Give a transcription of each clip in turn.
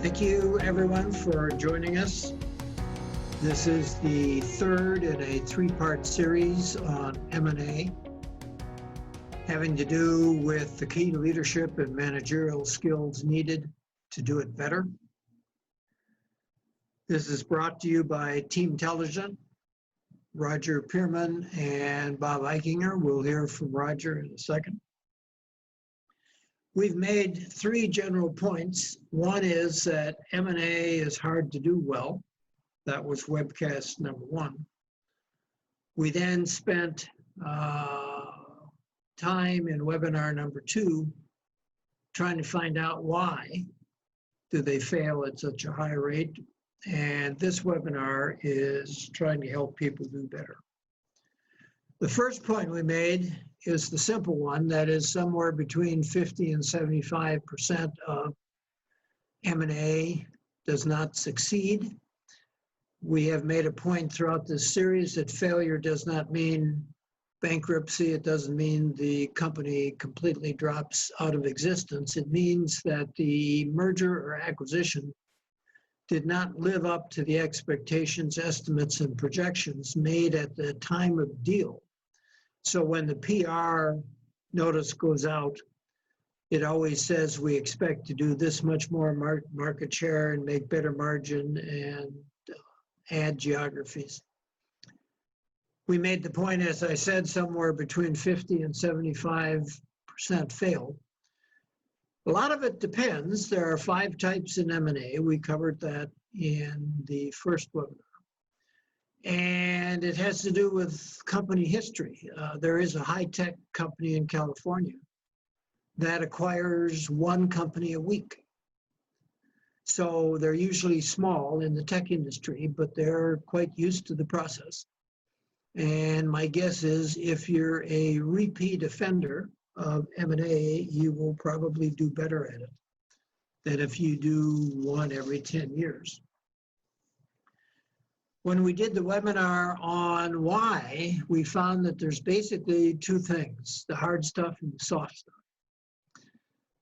Thank you, everyone, for joining us. This is the third in a three-part series on M&A, having to do with the key leadership and managerial skills needed to do it better. This is brought to you by TeamTelligent, Roger Pearman and Bob Eichinger. We'll hear from Roger in a second. We've made three general points. One is that M&A is hard to do well. That was webcast number one. We then spent time in webinar number two trying to find out why do they fail at such a high rate. And this webinar is trying to help people do better. The first point we made is the simple one, that is somewhere between 50 and 75% of M&A does not succeed. We have made a point throughout this series that failure does not mean bankruptcy. It doesn't mean the company completely drops out of existence. It means that the merger or acquisition did not live up to the expectations, estimates, and projections made at the time of deal. So when the PR notice goes out, it always says we expect to do this much more market share and make better margin and add geographies. We made the point, as I said, somewhere between 50 and 75% fail. A lot of it depends. There are 5 types in M&A. We covered that in the first webinar. And it has to do with company history. There is a high-tech company in California that acquires one company a week. So they're usually small in the tech industry, but they're quite used to the process. And my guess is if you're a repeat offender of M&A, you will probably do better at it than if you do one every 10 years. When we did the webinar on why, we found that there's basically 2 things, the hard stuff and the soft stuff.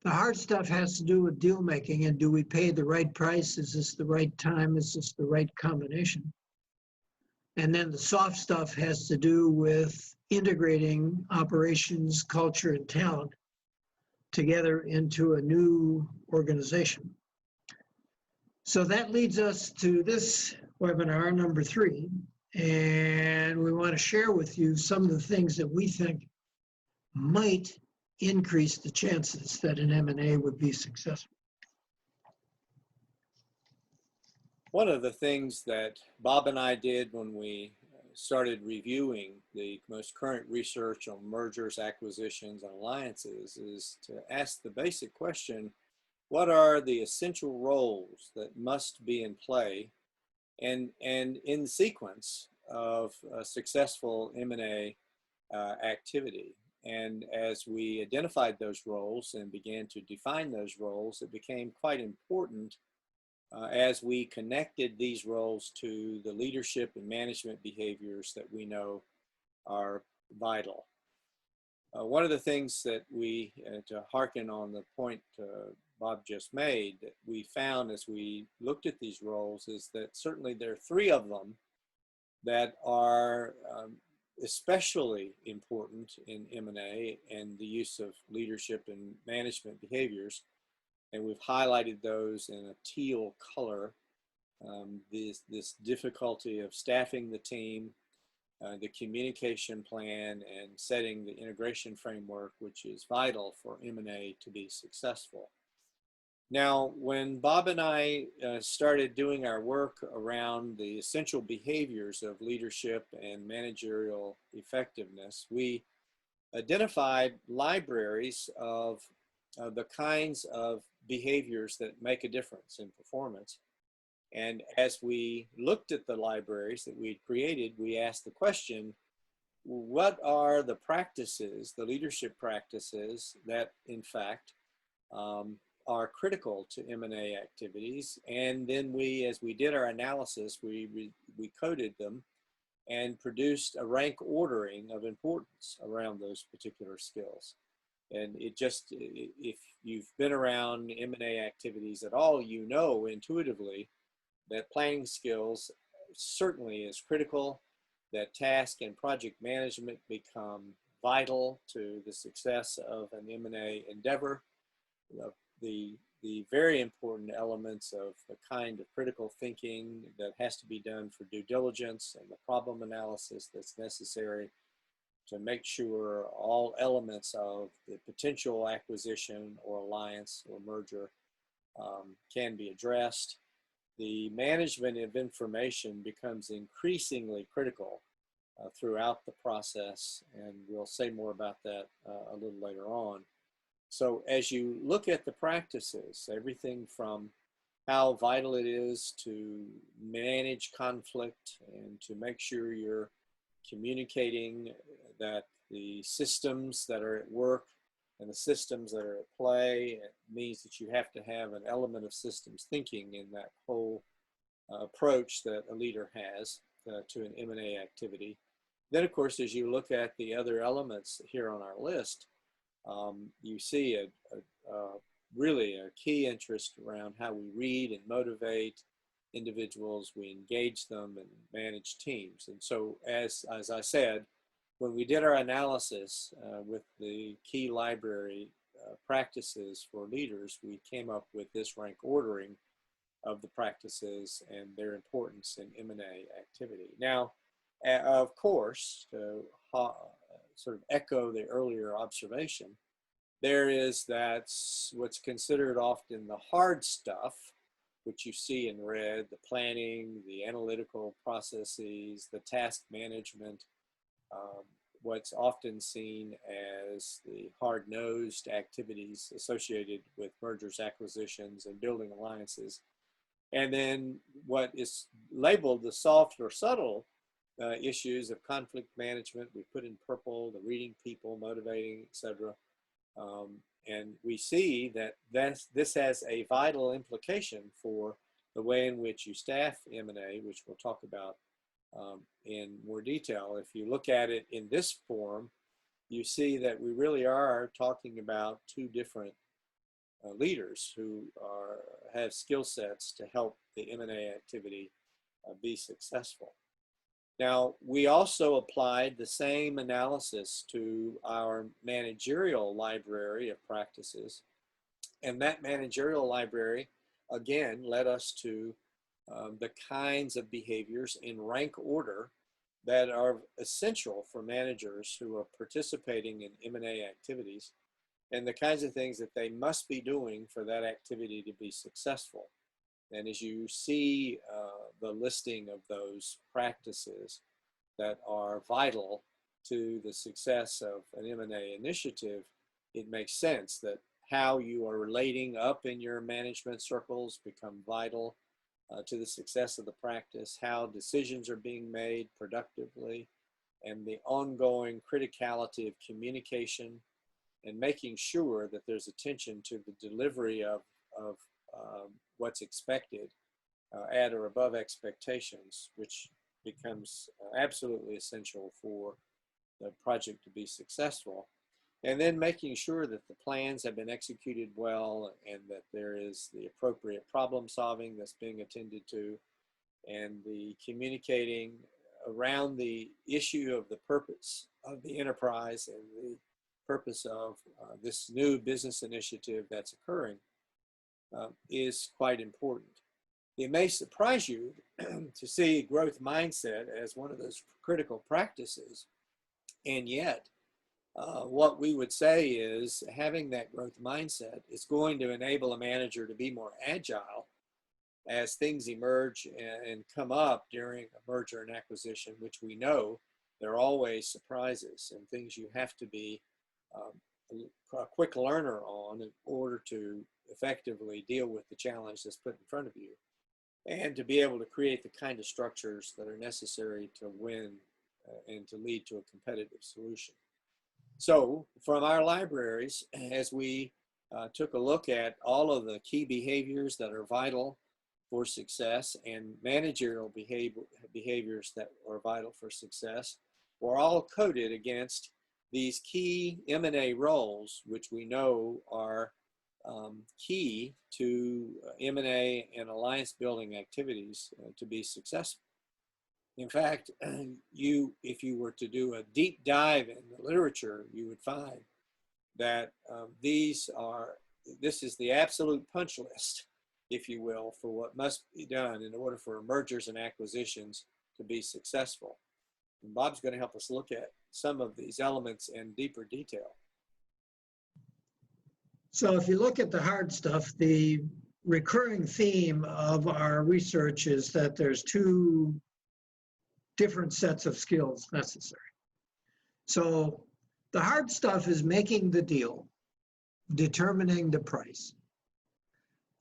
The hard stuff has to do with deal making and do we pay the right price? Is this the right time? Is this the right combination? And then the soft stuff has to do with integrating operations, culture, and talent together into a new organization. So that leads us to this webinar, number 3, and we want to share with you some of the things that we think might increase the chances that an M&A would be successful. One of the things that Bob and I did when we started reviewing the most current research on mergers, acquisitions, and alliances is to ask the basic question, what are the essential roles that must be in play and in sequence of a successful M&A activity? And as we identified those roles and began to define those roles, it became quite important as we connected these roles to the leadership and management behaviors that we know are vital. One of the things that we, to hearken on the point Bob just made, that we found as we looked at these roles is that certainly there are 3 of them that are especially important in M&A and the use of leadership and management behaviors. And we've highlighted those in a teal color, this difficulty of staffing the team, the communication plan, and setting the integration framework, which is vital for M&A to be successful. Now, when Bob and I started doing our work around the essential behaviors of leadership and managerial effectiveness, we identified libraries of the kinds of behaviors that make a difference in performance. And as we looked at the libraries that we created, we asked the question, what are the practices, the leadership practices that in fact are critical to M&A activities? And then as we did our analysis, we coded them and produced a rank ordering of importance around those particular skills. And if you've been around M&A activities at all, you know intuitively that planning skills certainly is critical, that task and project management become vital to the success of an M&A endeavor. The very important elements of the kind of critical thinking that has to be done for due diligence and the problem analysis that's necessary to make sure all elements of the potential acquisition or alliance or merger can be addressed. The management of information becomes increasingly critical throughout the process, and we'll say more about that a little later on. So as you look at the practices, everything from how vital it is to manage conflict and to make sure you're communicating that the systems that are at work and the systems that are at play, it means that you have to have an element of systems thinking in that whole approach that a leader has to an M&A activity. Then, of course, as you look at the other elements here on our list, you see really a key interest around how we read and motivate individuals, we engage them and manage teams. And so, as I said, when we did our analysis with the key library practices for leaders, we came up with this rank ordering of the practices and their importance in M&A activity. Now, of course, to sort of echo the earlier observation, there is what's considered often the hard stuff, which you see in red, the planning, the analytical processes, the task management, what's often seen as the hard-nosed activities associated with mergers, acquisitions, and building alliances. And then what is labeled the soft or subtle issues of conflict management, we put in purple, the reading people, motivating, etc. And we see that this has a vital implication for the way in which you staff M&A, which we'll talk about in more detail. If you look at it in this form, you see that we really are talking about two different leaders who have skill sets to help the M&A activity be successful. Now, we also applied the same analysis to our managerial library of practices. And that managerial library, again, led us to the kinds of behaviors in rank order that are essential for managers who are participating in M&A activities, and the kinds of things that they must be doing for that activity to be successful. And as you see the listing of those practices that are vital to the success of an M&A initiative, it makes sense that how you are relating up in your management circles become vital to the success of the practice, how decisions are being made productively, and the ongoing criticality of communication and making sure that there's attention to the delivery of what's expected at or above expectations, which becomes absolutely essential for the project to be successful. And then making sure that the plans have been executed well and that there is the appropriate problem solving that's being attended to, and the communicating around the issue of the purpose of the enterprise and the purpose of this new business initiative that's occurring is quite important. It may surprise you to see growth mindset as one of those critical practices, and yet what we would say is having that growth mindset is going to enable a manager to be more agile as things emerge and come up during a merger and acquisition, which we know there are always surprises and things you have to be a quick learner on in order to effectively deal with the challenge that's put in front of you, and to be able to create the kind of structures that are necessary to win and to lead to a competitive solution. So from our libraries, as we took a look at all of the key behaviors that are vital for success and managerial behaviors that are vital for success, were all coded against these key M&A roles, which we know are key to M&A and alliance building activities to be successful. In fact, if you were to do a deep dive in the literature, you would find that this is the absolute punch list, if you will, for what must be done in order for mergers and acquisitions to be successful. And Bob's going to help us look at some of these elements in deeper detail. So if you look at the hard stuff, the recurring theme of our research is that there's two different sets of skills necessary. So the hard stuff is making the deal, determining the price,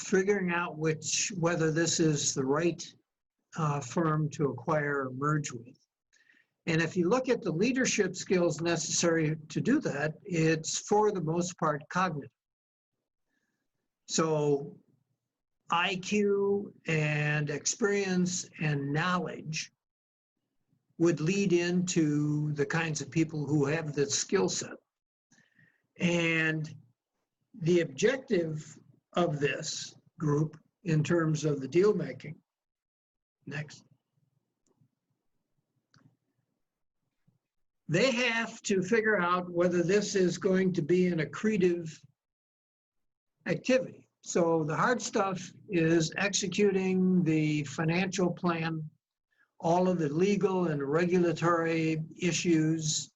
figuring out whether this is the right firm to acquire or merge with. And if you look at the leadership skills necessary to do that, it's for the most part cognitive. So IQ and experience and knowledge would lead into the kinds of people who have this skill set. And the objective of this group in terms of the deal making, next, they have to figure out whether this is going to be an accretive activity. So the hard stuff is executing the financial plan, all of the legal and regulatory issues,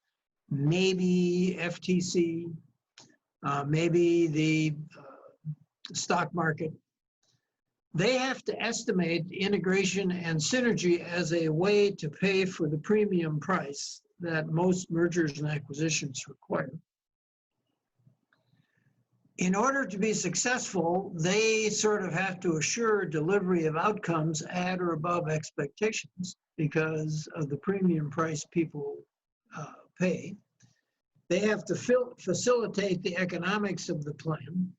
maybe FTC, maybe the stock market. They have to estimate integration and synergy as a way to pay for the premium price that most mergers and acquisitions require. In order to be successful, they sort of have to assure delivery of outcomes at or above expectations because of the premium price people pay. They have to facilitate the economics of the plan.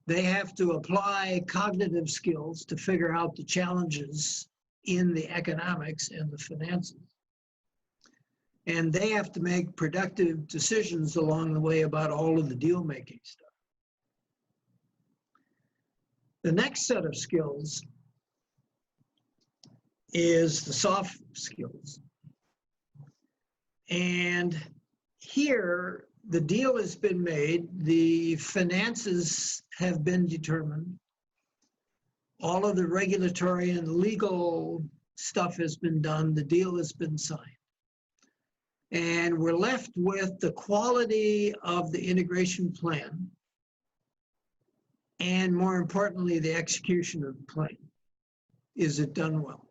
They have to apply cognitive skills to figure out the challenges in the economics and the finances. And they have to make productive decisions along the way about all of the deal-making stuff. The next set of skills is the soft skills. And here, the deal has been made, the finances have been determined, all of the regulatory and legal stuff has been done, the deal has been signed. And we're left with the quality of the integration plan, and more importantly, the execution of the plan. Is it done well?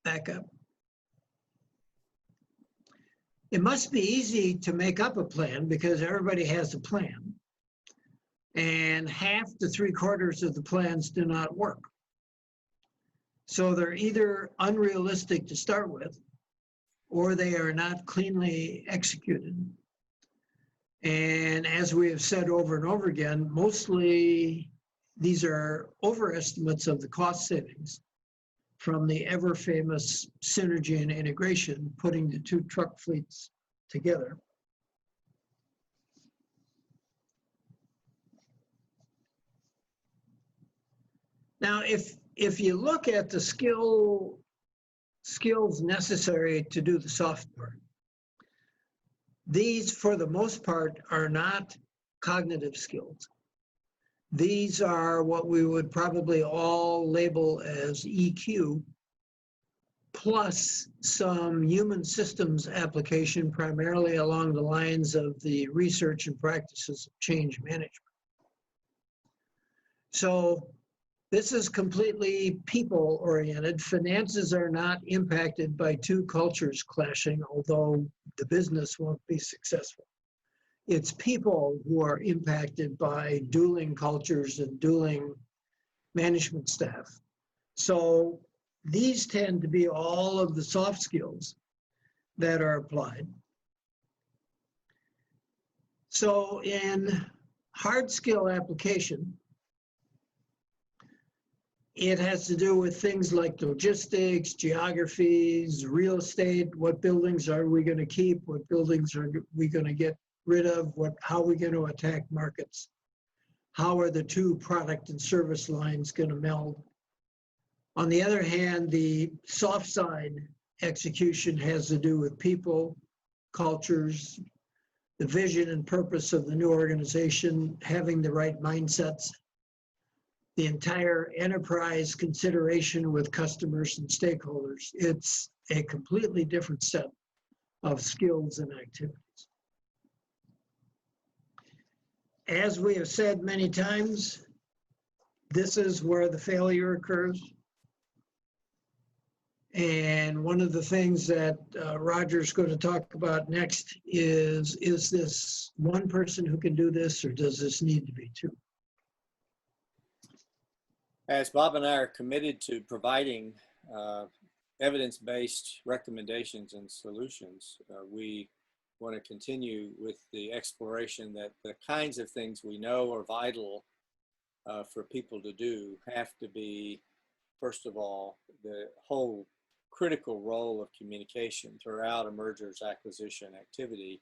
Back up. It must be easy to make up a plan because everybody has a plan, and half to 3/4 of the plans do not work. So they're either unrealistic to start with, or they are not cleanly executed. And as we have said over and over again, mostly these are overestimates of the cost savings from the ever famous synergy and integration, putting the two truck fleets together. Now, if you look at the skills necessary to do the soft part, these, for the most part, are not cognitive skills. These are what we would probably all label as EQ, plus some human systems application, primarily along the lines of the research and practices of change management. So this is completely people-oriented. Finances are not impacted by two cultures clashing, although the business won't be successful. It's people who are impacted by dueling cultures and dueling management staff. So these tend to be all of the soft skills that are applied. So in hard skill application, It has to do with things like logistics, geographies, real estate. What buildings are we going to keep? What buildings are we going to get rid of? How are we going to attack markets? How are the two product and service lines going to meld? On the other hand, the soft side execution has to do with people, cultures, the vision and purpose of the new organization, having the right mindsets, the entire enterprise consideration with customers and stakeholders. It's a completely different set of skills and activities. As we have said many times, this is where the failure occurs. And one of the things that Roger's going to talk about next is this one person who can do this, or does this need to be two? As Bob and I are committed to providing evidence-based recommendations and solutions, we want to continue with the exploration that the kinds of things we know are vital for people to do have to be, first of all, the whole critical role of communication throughout a mergers acquisition activity.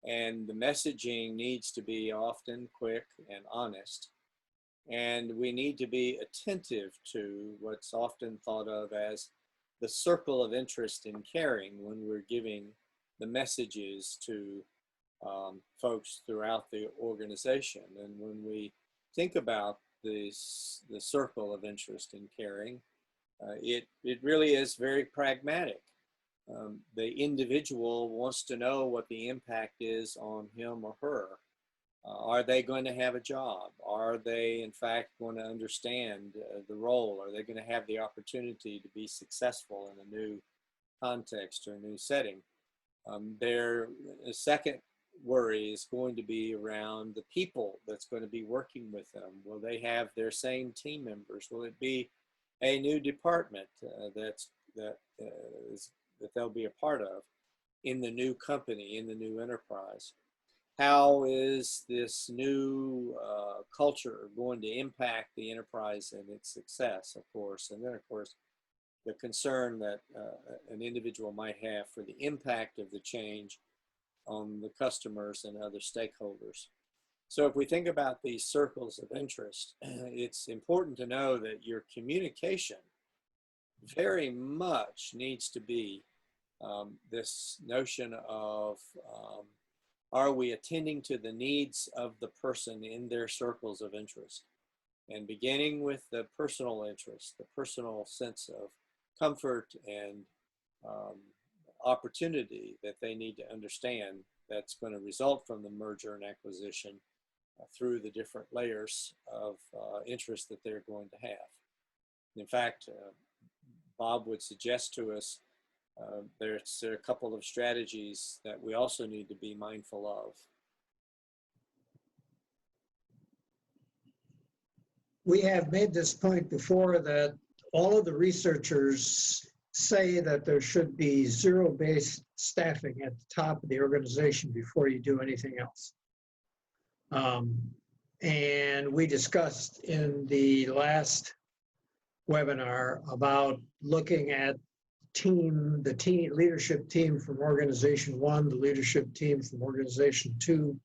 And the messaging needs to be often quick and honest. And we need to be attentive to what's often thought of as the circle of interest in caring when we're giving the messages to folks throughout the organization. And when we think about the circle of interest in caring, it really is very pragmatic. The individual wants to know what the impact is on him or her. Are they going to have a job? Are they, in fact, going to understand the role? Are they going to have the opportunity to be successful in a new context or a new setting? Their second worry is going to be around the people that's going to be working with them. Will they have their same team members? Will it be a new department that they'll be a part of in the new company, in the new enterprise? How is this new culture going to impact the enterprise and its success, of course? And then, of course, the concern that an individual might have for the impact of the change on the customers and other stakeholders. So if we think about these circles of interest, it's important to know that your communication very much needs to be this notion of are we attending to the needs of the person in their circles of interest? And beginning with the personal interest, the personal sense of comfort and opportunity that they need to understand that's going to result from the merger and acquisition through the different layers of interest that they're going to have. In fact, Bob would suggest to us there's a couple of strategies that we also need to be mindful of. We have made this point before that all of the researchers say that there should be zero-based staffing at the top of the organization before you do anything else. And we discussed in the last webinar about looking at the leadership team from organization 1, the leadership team from organization 2,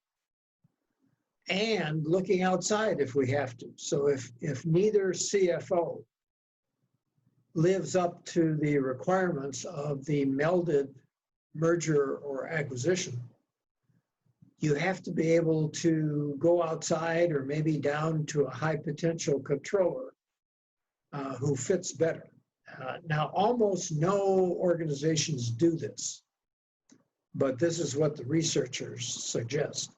and looking outside if we have to. So if neither CFO lives up to the requirements of the melded merger or acquisition, you have to be able to go outside or maybe down to a high potential controller who fits better. Now, almost no organizations do this, but this is what the researchers suggest.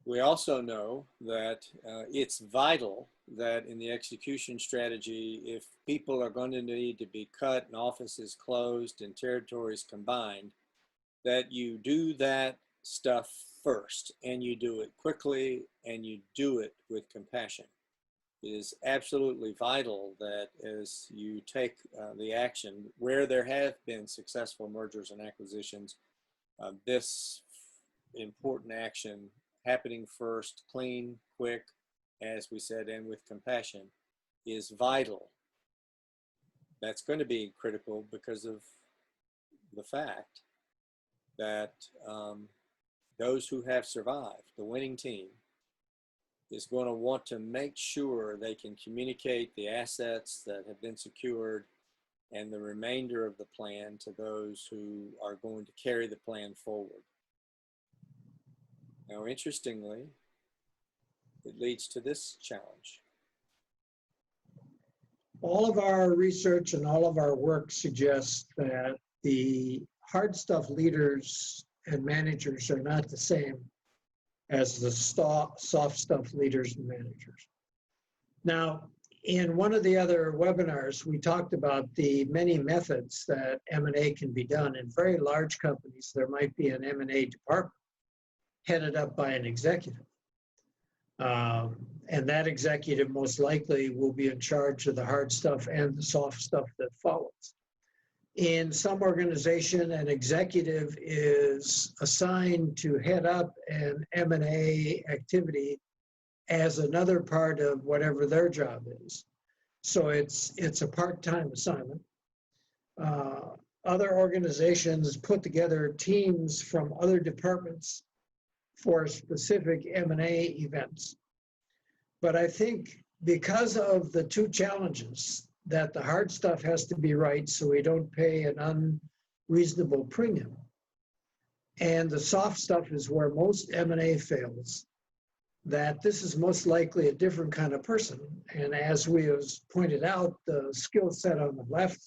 We also know that it's vital that in the execution strategy, if people are going to need to be cut and offices closed and territories combined, that you do that stuff first and you do it quickly and you do it with compassion. It is absolutely vital that as you take the action where there have been successful mergers and acquisitions, this important action happening first, clean, quick, as we said, and with compassion, is vital. That's going to be critical because of the fact that those who have survived, the winning team, is going to want to make sure they can communicate the assets that have been secured and the remainder of the plan to those who are going to carry the plan forward. Now, interestingly, it leads to this challenge. All of our research and all of our work suggests that the hard stuff leaders and managers are not the same as the soft stuff leaders and managers. Now, in one of the other webinars, we talked about the many methods that M&A can be done. In very large companies, there might be an M&A department headed up by an executive. And that executive most likely will be in charge of the hard stuff and the soft stuff that follows. In some organization, an executive is assigned to head up an M&A activity as another part of whatever their job is. So it's a part-time assignment. Other organizations put together teams from other departments for specific M&A events. But I think because of the two challenges, that the hard stuff has to be right so we don't pay an unreasonable premium, and the soft stuff is where most M&A fails, that this is most likely a different kind of person. And as we have pointed out, the skill set on the left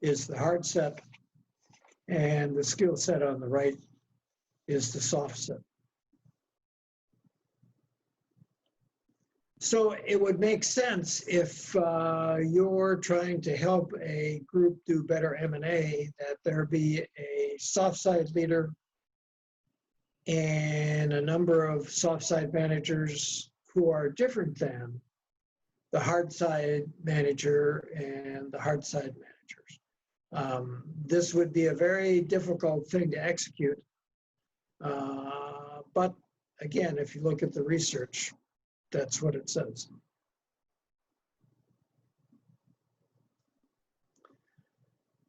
is the hard set, and the skill set on the right is the soft set. So it would make sense if you're trying to help a group do better M&A, that there be a soft side leader and a number of soft side managers who are different than the hard side manager and the hard side managers. This would be a very difficult thing to execute. But again, if you look at the research, that's what it says.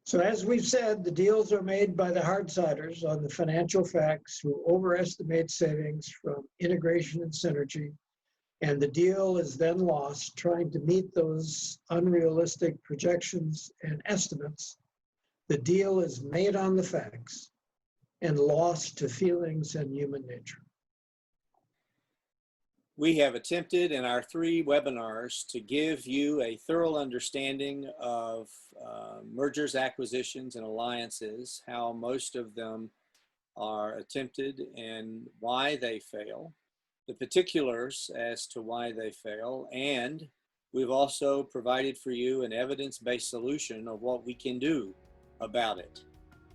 So as we've said, the deals are made by the hardsiders on the financial facts who overestimate savings from integration and synergy, and the deal is then lost trying to meet those unrealistic projections and estimates. The deal is made on the facts and lost to feelings and human nature. We have attempted in our 3 webinars to give you a thorough understanding of mergers, acquisitions, and alliances, how most of them are attempted and why they fail, the particulars as to why they fail, and we've also provided for you an evidence-based solution of what we can do about it.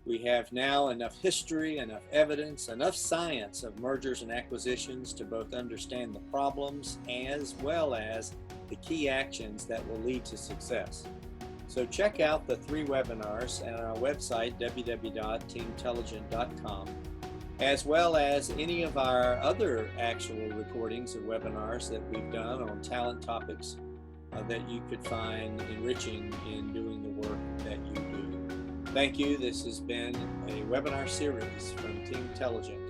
We have now enough history, enough evidence, enough science of mergers and acquisitions to both understand the problems as well as the key actions that will lead to success. So check out the 3 webinars at our website, www.teamtelligent.com, as well as any of our other actual recordings of webinars that we've done on talent topics that you could find enriching in doing the work that you do. Thank you. This has been a webinar series from TeamTelligent.